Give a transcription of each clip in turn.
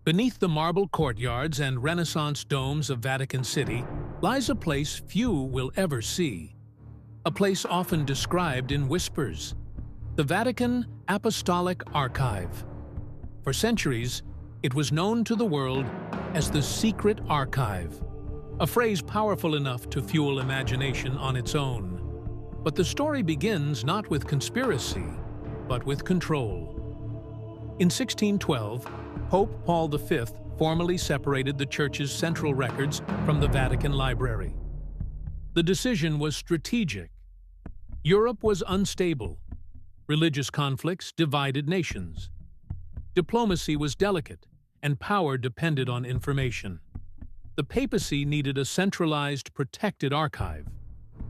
Beneath the marble courtyards and Renaissance domes of Vatican City lies a place few will ever see. A place often described in whispers. The Vatican Apostolic Archive. For centuries, it was known to the world as the Secret Archive, a phrase powerful enough to fuel imagination on its own. But the story begins not with conspiracy, but with control. In 1612, Pope Paul V formally separated the Church's central records from the Vatican Library. The decision was strategic. Europe was unstable. Religious conflicts divided nations. Diplomacy was delicate, and power depended on information. The papacy needed a centralized, protected archive,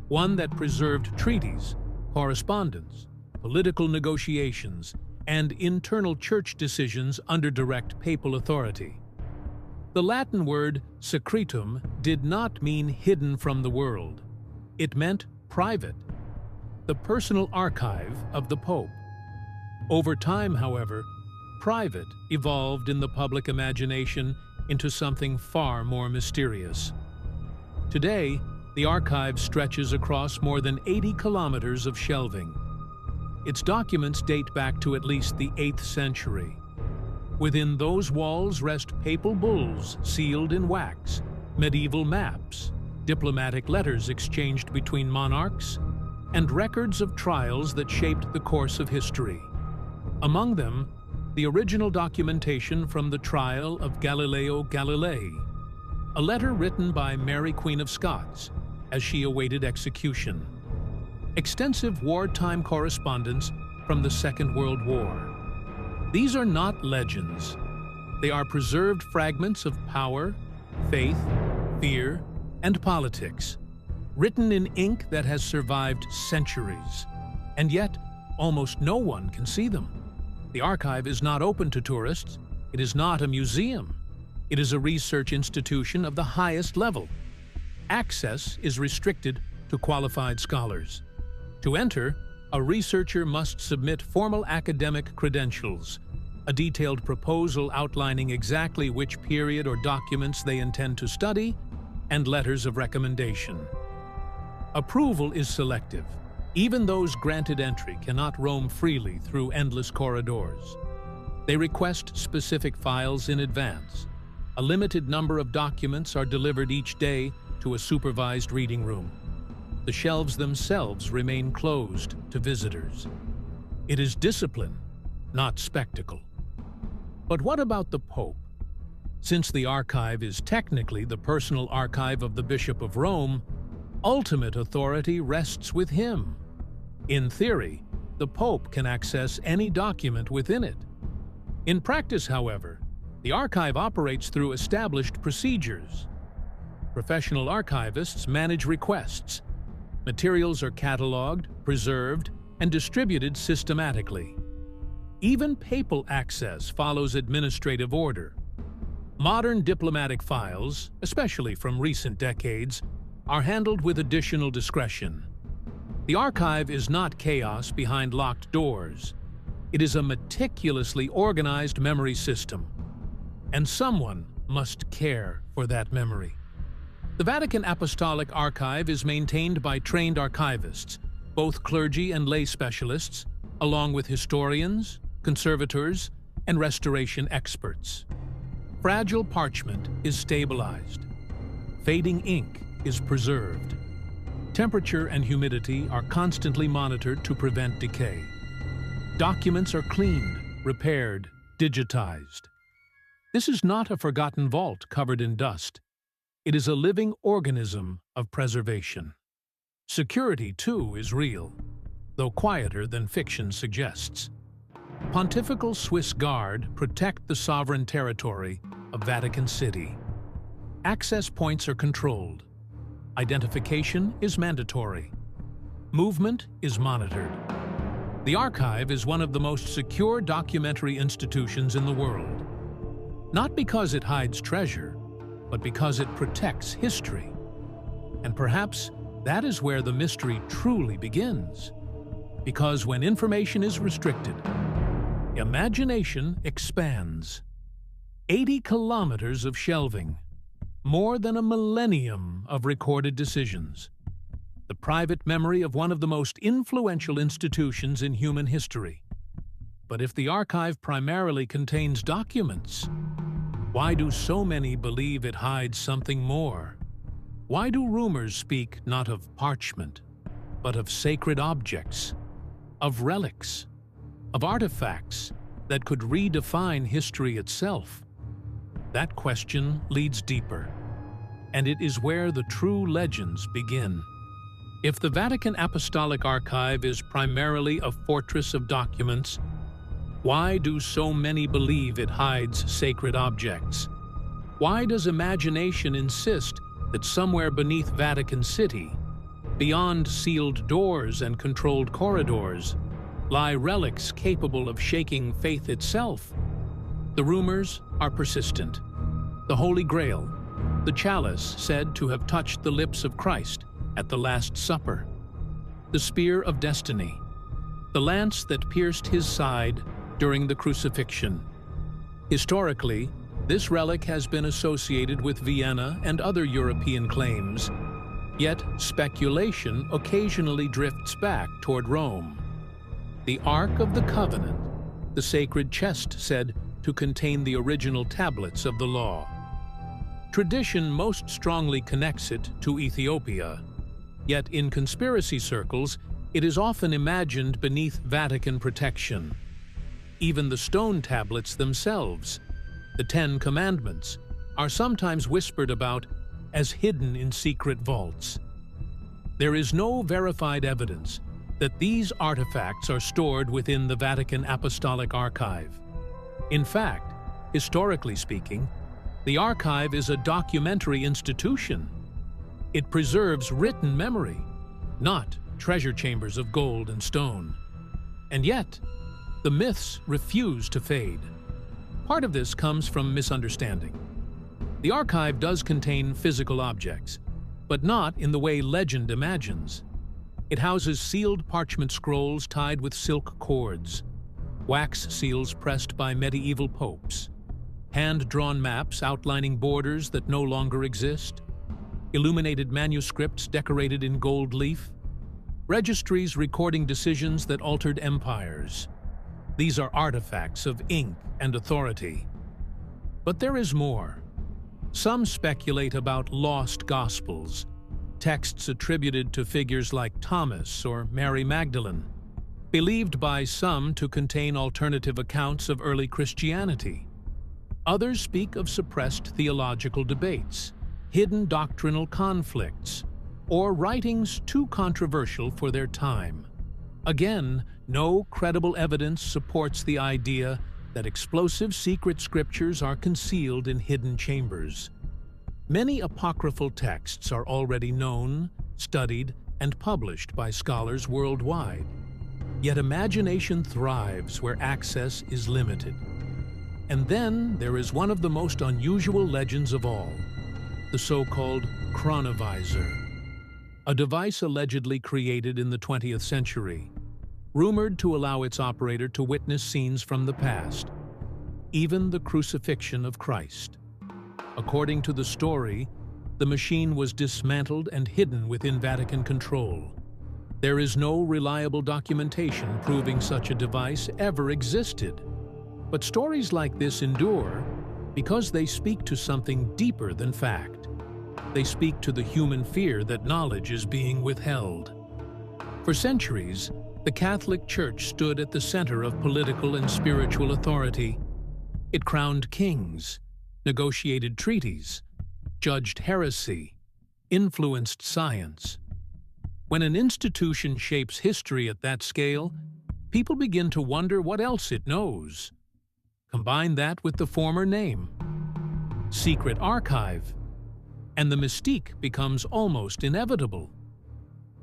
one that preserved treaties, correspondence, political negotiations, and internal church decisions under direct papal authority. The Latin word secretum did not mean hidden from the world. It meant private, the personal archive of the Pope. Over time, however, private evolved in the public imagination into something far more mysterious. Today, the archive stretches across more than 80 kilometers of shelving. Its documents date back to at least the 8th century. Within those walls rest papal bulls sealed in wax, medieval maps, diplomatic letters exchanged between monarchs, and records of trials that shaped the course of history. Among them, the original documentation from the trial of Galileo Galilei, a letter written by Mary, Queen of Scots, as she awaited execution. Extensive wartime correspondence from the Second World War. These are not legends. They are preserved fragments of power, faith, fear, and politics, written in ink that has survived centuries. And yet, almost no one can see them. The archive is not open to tourists. It is not a museum. It is a research institution of the highest level. Access is restricted to qualified scholars. To enter, a researcher must submit formal academic credentials, a detailed proposal outlining exactly which period or documents they intend to study, and letters of recommendation. Approval is selective. Even those granted entry cannot roam freely through endless corridors. They request specific files in advance. A limited number of documents are delivered each day to a supervised reading room. The shelves themselves remain closed to visitors. It is discipline, not spectacle. But what about the Pope? Since the archive is technically the personal archive of the Bishop of Rome, ultimate authority rests with him. In theory, the Pope can access any document within it. In practice, however, the archive operates through established procedures. Professional archivists manage requests. Materials are cataloged, preserved, and distributed systematically. Even papal access follows administrative order. Modern diplomatic files, especially from recent decades, are handled with additional discretion. The archive is not chaos behind locked doors. It is a meticulously organized memory system. And someone must care for that memory. The Vatican Apostolic Archive is maintained by trained archivists, both clergy and lay specialists, along with historians, conservators, and restoration experts. Fragile parchment is stabilized. Fading ink is preserved. Temperature and humidity are constantly monitored to prevent decay. Documents are cleaned, repaired, digitized. This is not a forgotten vault covered in dust. It is a living organism of preservation. Security, too, is real, though quieter than fiction suggests. Pontifical Swiss Guard protect the sovereign territory of Vatican City. Access points are controlled. Identification is mandatory. Movement is monitored. The archive is one of the most secure documentary institutions in the world. Not because it hides treasure, but because it protects history. And perhaps that is where the mystery truly begins. Because when information is restricted, imagination expands. 80 kilometers of shelving, more than a millennium of recorded decisions. The private memory of one of the most influential institutions in human history. But if the archive primarily contains documents, why do so many believe it hides something more? Why do rumors speak not of parchment, but of sacred objects, of relics, of artifacts that could redefine history itself? That question leads deeper, and it is where the true legends begin. If the Vatican Apostolic Archive is primarily a fortress of documents, why do so many believe it hides sacred objects? Why does imagination insist that somewhere beneath Vatican City, beyond sealed doors and controlled corridors, lie relics capable of shaking faith itself? The rumors are persistent. The Holy Grail, the chalice said to have touched the lips of Christ at the Last Supper, the spear of destiny, the lance that pierced his side during the crucifixion. Historically, this relic has been associated with Vienna and other European claims, yet speculation occasionally drifts back toward Rome. The Ark of the Covenant, the sacred chest said to contain the original tablets of the law. Tradition most strongly connects it to Ethiopia, yet in conspiracy circles, it is often imagined beneath Vatican protection. Even the stone tablets themselves, the 10 Commandments, are sometimes whispered about as hidden in secret vaults. There is no verified evidence that these artifacts are stored within the Vatican Apostolic Archive. In fact, historically speaking, the archive is a documentary institution. It preserves written memory, not treasure chambers of gold and stone. And yet, the myths refuse to fade. Part of this comes from misunderstanding. The archive does contain physical objects, but not in the way legend imagines. It houses sealed parchment scrolls tied with silk cords, wax seals pressed by medieval popes, hand-drawn maps outlining borders that no longer exist, illuminated manuscripts decorated in gold leaf, registries recording decisions that altered empires. These are artifacts of ink and authority. But there is more. Some speculate about lost Gospels, texts attributed to figures like Thomas or Mary Magdalene, believed by some to contain alternative accounts of early Christianity. Others speak of suppressed theological debates, hidden doctrinal conflicts, or writings too controversial for their time. Again, no credible evidence supports the idea that explosive secret scriptures are concealed in hidden chambers. Many apocryphal texts are already known, studied, and published by scholars worldwide. Yet imagination thrives where access is limited. And then there is one of the most unusual legends of all, the so-called chronovisor, a device allegedly created in the 20th century, rumored to allow its operator to witness scenes from the past, even the crucifixion of Christ. According to the story, the machine was dismantled and hidden within Vatican control. There is no reliable documentation proving such a device ever existed. But stories like this endure because they speak to something deeper than fact. They speak to the human fear that knowledge is being withheld. For centuries, the Catholic Church stood at the center of political and spiritual authority. It crowned kings, negotiated treaties, judged heresy, influenced science. When an institution shapes history at that scale, people begin to wonder what else it knows. Combine that with the former name, Secret Archive, and the mystique becomes almost inevitable.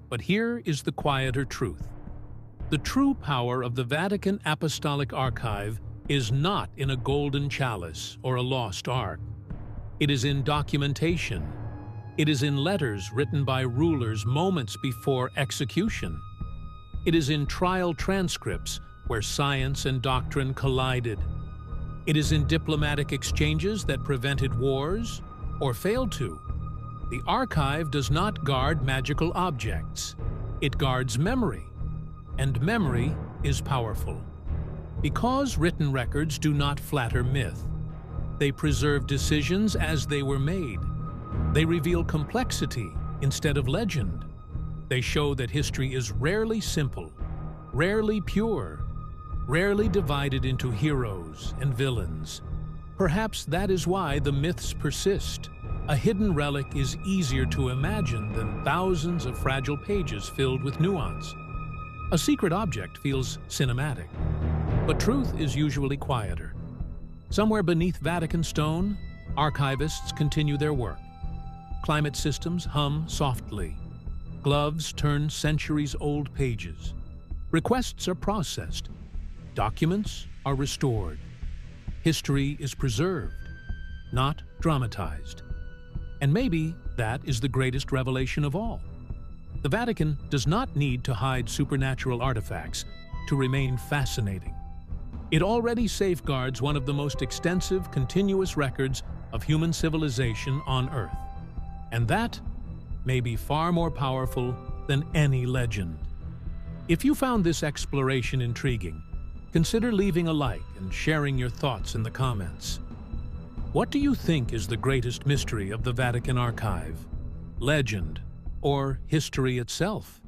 But here is the quieter truth. The true power of the Vatican Apostolic Archive is not in a golden chalice or a lost ark. It is in documentation. It is in letters written by rulers moments before execution. It is in trial transcripts where science and doctrine collided. It is in diplomatic exchanges that prevented wars or failed to. The archive does not guard magical objects. It guards memory, and memory is powerful. Because written records do not flatter myth, they preserve decisions as they were made. They reveal complexity instead of legend. They show that history is rarely simple, rarely pure, rarely divided into heroes and villains. Perhaps that is why the myths persist. A hidden relic is easier to imagine than thousands of fragile pages filled with nuance. A secret object feels cinematic, but truth is usually quieter. Somewhere beneath Vatican stone, archivists continue their work. Climate systems hum softly. Gloves turn centuries-old pages. Requests are processed. Documents are restored. History is preserved, not dramatized. And maybe that is the greatest revelation of all. The Vatican does not need to hide supernatural artifacts to remain fascinating. It already safeguards one of the most extensive, continuous records of human civilization on Earth. And that may be far more powerful than any legend. If you found this exploration intriguing, consider leaving a like and sharing your thoughts in the comments. What do you think is the greatest mystery of the Vatican Archive? Legend or history itself?